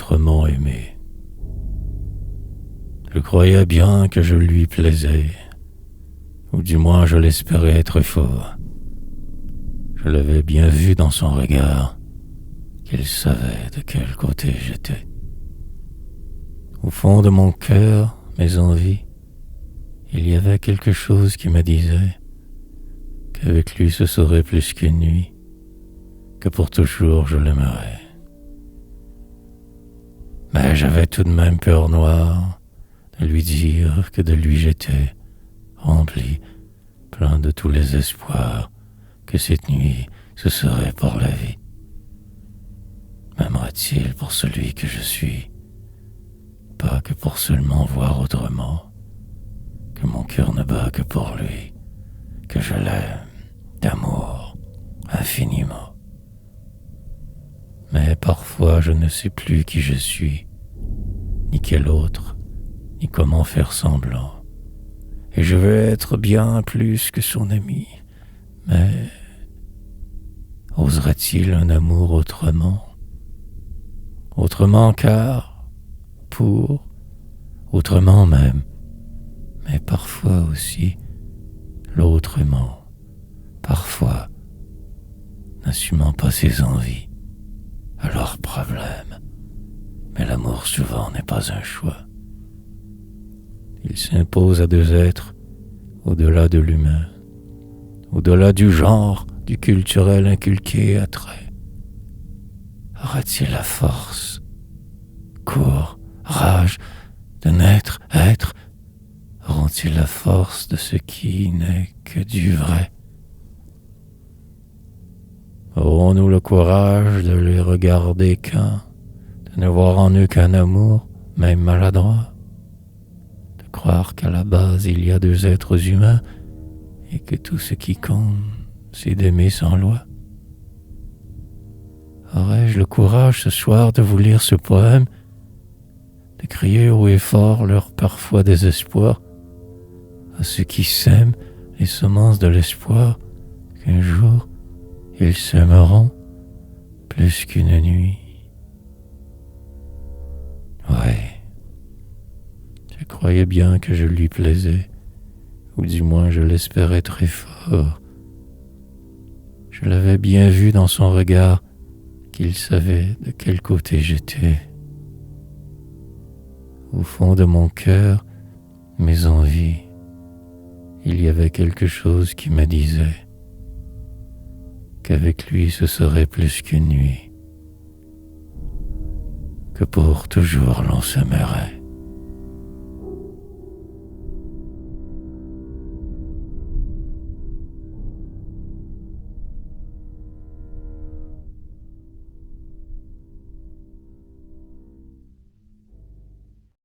autrement aimé. Je croyais bien que je lui plaisais, ou du moins je l'espérais être fort. Je l'avais bien vu dans son regard qu'il savait de quel côté j'étais. Au fond de mon cœur, mes envies, il y avait quelque chose qui me disait qu'avec lui ce serait plus qu'une nuit, que pour toujours je l'aimerais. Mais j'avais tout de même peur noire de lui dire que de lui j'étais rempli, plein de tous les espoirs, que cette nuit ce serait pour la vie. M'aimerait-il pour celui que je suis, pas que pour seulement voir autrement, que mon cœur ne bat que pour lui, que je l'aime d'amour infiniment. Mais parfois je ne sais plus qui je suis, ni quel autre, ni comment faire semblant. Et je veux être bien plus que son ami, mais oserait-il un amour autrement? Autrement car, pour, autrement même, mais parfois aussi l'autrement, parfois n'assumant pas ses envies, alors problème. Mais l'amour souvent n'est pas un choix. Il s'impose à deux êtres au-delà de l'humain, au-delà du genre, du culturel inculqué à trait. Aura-t-il la force, courage de naître, être? Auront-ils la force de ce qui n'est que du vrai? Aurons-nous le courage de les regarder qu'un, de ne voir en eux qu'un amour, même maladroit? De croire qu'à la base il y a deux êtres humains et que tout ce qui compte, c'est d'aimer sans loi? Aurais-je le courage ce soir de vous lire ce poème, de crier haut et fort leur parfois désespoir à ceux qui sèment les semences de l'espoir qu'un jour ils s'aimeront plus qu'une nuit? Ouais, je croyais bien que je lui plaisais, ou du moins je l'espérais très fort. Je l'avais bien vu dans son regard qu'il savait de quel côté j'étais. Au fond de mon cœur, mes envies, il y avait quelque chose qui me disait qu'avec lui ce serait plus qu'une nuit, que pour toujours l'on s'aimerait.